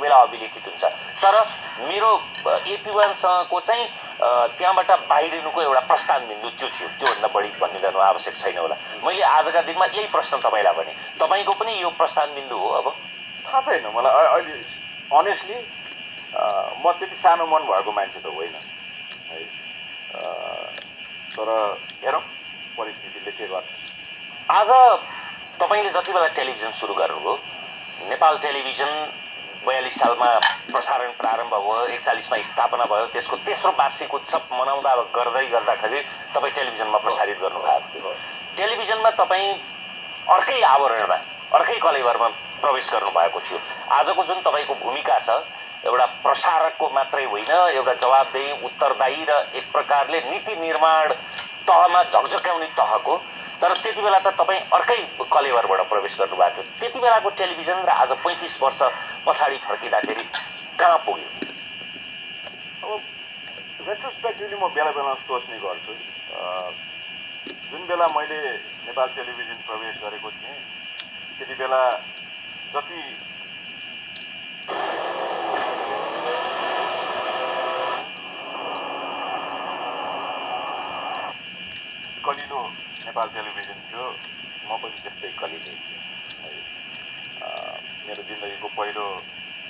बेला अभिलेखित हुन्छ। तर मेरो AP1सँगको चाहिँ त्यहाँबाट बाहिरिनुको एउटा प्रस्थान बिन्दु त्यो थियो। त्योभन्दा बढी भनिरहनु आवश्यक छैन होला। मैले आजका दिनमा यही प्रश्न तपाईँलाई भने, तपाईँको पनि यो प्रस्थान बिन्दु हो? अब थाहा छैन मलाई अहिले अनेस्टली। म त्यति सानो मन भएको मान्छे त होइन है, तर हेरौँ परिस्थितिले के गर्छ। आज तपाईँले जति बेला टेलिभिजन सुरु गर्नुभयो, नेपाल टेलिभिजन 42 सालमा प्रसारण प्रारम्भ भयो, 41मा स्थापना भयो, त्यसको तेस्रो वार्षिक उत्सव मनाउँदा गर्दाखेरि तपाईँ टेलिभिजनमा प्रसारित गर्नुभएको थियो। टेलिभिजनमा तपाईँ अर्कै आवरणमा, अर्कै कलेवरमा प्रवेश गर्नुभएको थियो। आजको जुन तपाईँको भूमिका छ, एउटा प्रसारकको मात्रै होइन, एउटा जवाबदेही, उत्तरदायी र एक प्रकारले नीति निर्माण तहमा झकझक्याउने तहको। तर त्यति बेला त तपाईँ अर्कै कलेवरबाट प्रवेश गर्नुभएको थियो। त्यति बेलाको टेलिभिजन र आज 35 वर्ष पछाडि फर्किँदाखेरि कहाँ पुग्यो? अब रेट्रोस्पेक्टिभली म बेला बेला सोच्ने गर्छु। जुन बेला मैले नेपाल टेलिभिजन प्रवेश गरेको थिएँ, त्यति बेला जति कलिलो नेपाल टेलिभिजन थियो, म पनि त्यस्तै कलिलो थिएँ है। मेरो जिन्दगीको पहिलो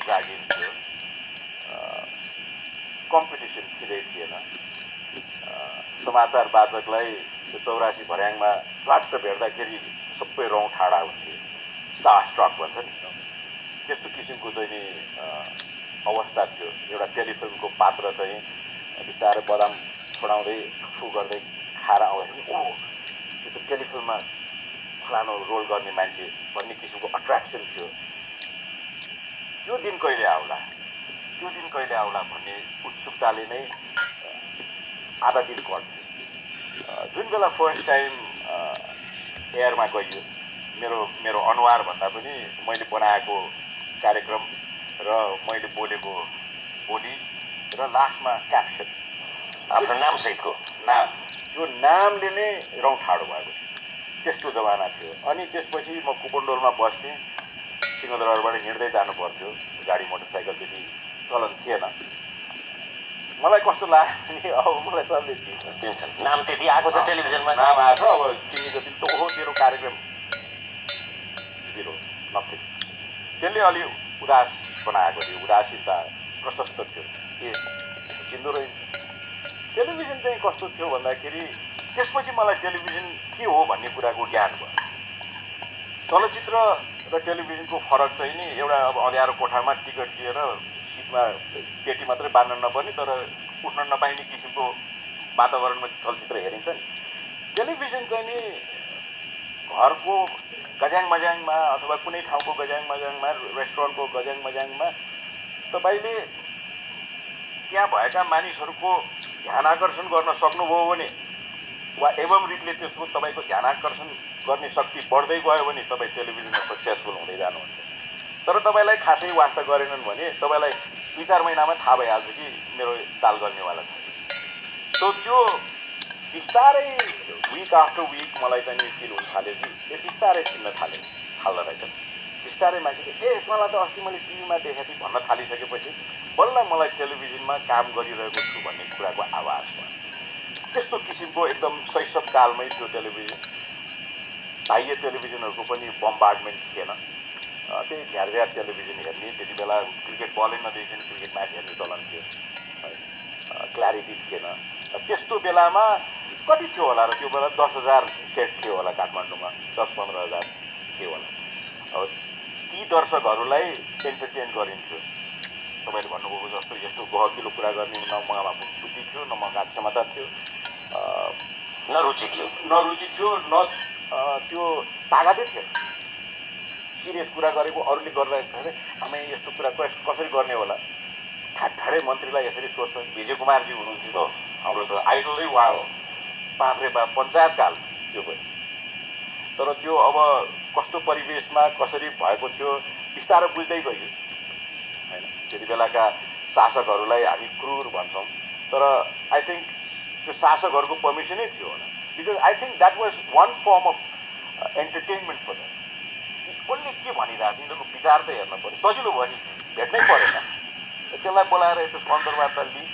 जागिर थियो। कम्पिटिसन थिँदै थिएन। समाचार वाचकलाई त्यो 84 भर्याङमा झ्वाट्ट भेट्दाखेरि सबै रौँ ठाडा हुन्थे, स्टार स्ट्रक भन्छ नि, त्यस्तो किसिमको चाहिँ नि अवस्था थियो। एउटा टेलिफिल्मको पात्र चाहिँ बिस्तारै बदाम छोडाउँदै फु गर्दै खाएर आउँदाखेरि ओ त्यो चाहिँ टेलिफिल्ममा फलानो रोल गर्ने मान्छे भन्ने किसिमको अट्र्याक्सन थियो। त्यो दिन कहिले आउला भन्ने उत्सुकताले नै आधा दिन कट्थ्यो। जुन बेला फर्स्ट टाइम एयरमा गइयो, मेरो अनुहारभन्दा पनि मैले बनाएको कार्यक्रम र मैले बोलेको बोली र लास्टमा क्याप्सन आफ्नो नामसहितको नाम, त्यो नामले नै रौँ ठाडो भएको थियो। त्यस्तो जमाना थियो। अनि त्यसपछि म कुपन्डोलमा बस्थेँ, सिंहदरबारबाट हिँड्दै जानु पर्थ्यो, गाडी मोटरसाइकल त्यति चलन थिएन। मलाई कस्तो लाग्यो नि, अब मलाई सबले चिन्छन्, नाम त्यति आएको छ टेलिभिजनमा, नाम आएको, अब चिनी जति त हो तेरो कार्यक्रम जिरो, नथिङ। त्यसले अलि उदास बनाएको थियो, उदासीनता प्रशस्त थियो। के चिन्दो रहेछ। टेलिभिजन चाहिँ कस्तो थियो भन्दाखेरि त्यसपछि मलाई टेलिभिजन के हो भन्ने कुराको ज्ञान भयो। चलचित्र र टेलिभिजनको फरक चाहिँ नि एउटा अब अँध्यारो कोठामा टिकट लिएर सिटमा पेटी मात्रै बाँध्न नपर्ने तर उठ्न नपाइने किसिमको वातावरणमा चलचित्र हेरिन्छ नि। टेलिभिजन चाहिँ नि घरको गज्याङ मज्याङमा अथवा कुनै ठाउँको गज्याङ मज्याङमा, रेस्टुरेन्टको गज्याङ मज्याङमा तपाईँले त्यहाँ भएका मानिसहरूको ध्यान आकर्षण गर्न सक्नुभयो भने वा एवं रीतिले त्यसको तपाईँको ध्यान आकर्षण गर्ने शक्ति बढ्दै गयो भने तपाईँ टेलिभिजनमा सक्सेसफुल हुँदै जानुहुन्छ। तर तपाईँलाई खासै वास्ता गरेनन् भने तपाईँलाई 2-4 महिनामा थाहा भइहाल्छ कि मेरो दाल गल्नेवाला छ। सो त्यो बिस्तारै विक आफ्टर विक मलाई चाहिँ फिल हुन थाल्यो कि बिस्तारै चिन्न थाल्दो रहेछ। बिस्तारै मान्छेले मलाई त अस्ति मैले टिभीमा देखेको थिएँ भन्न थालिसकेपछि बल्ल मलाई टेलिभिजनमा काम गरिरहेको छु भन्ने कुराको आवाज भयो। त्यस्तो किसिमको एकदम शैशवकालमै त्यो टेलिभिजन, बाह्य टेलिभिजनहरूको पनि बम्बार्डमेन्ट थिएन। त्यही झ्यार टेलिभिजन हेर्ने, त्यति बेला क्रिकेट बलै नदेखिन क्रिकेट म्याच हेर्ने चलन थियो, क्ल्यारिटी थिएन। त्यस्तो बेलामा कति थियो होला र त्यो बेला 10,000 सेट थियो होला काठमाडौँमा, 10-15 हजार थियो होला। अब ती दर्शकहरूलाई एन्टरटेन गरिन्थ्यो। तपाईँले भन्नुभएको जस्तो यस्तो गहकिलो कुरा गर्ने न ममा बुद्धि थियो, न ममा क्षमता थियो, न रुचि थियो, न त्यो तागतै थिएन। सिरियस कुरा गरेको अरूले गरिरहेको छ भने आमा यस्तो कुरा कसरी गर्ने होला, ठाडै मन्त्रीलाई यसरी सोध्छ। विजय कुमारजी हुनुहुन्थ्यो, हाम्रो त आइडलै उहाँ हो, बाफ्रे बाफ पञ्चायतकाल त्यो पनि। तर त्यो अब कस्तो परिवेशमा कसरी भएको थियो बिस्तारै बुझ्दै गयो होइन। त्यति बेलाका शासकहरूलाई हामी क्रूर भन्छौँ, तर आई थिङ्क त्यो शासकहरूको पर्मिसनै थियो होला। Because I think that was one form of entertainment for them. उसले के भनिरहेको छ, यिनीहरूको विचार त हेर्न पऱ्यो, सजिलो भयो नि। भेट्नै परेन त्यसलाई बोलाएर त्यसको अन्तर्वार्ता लिई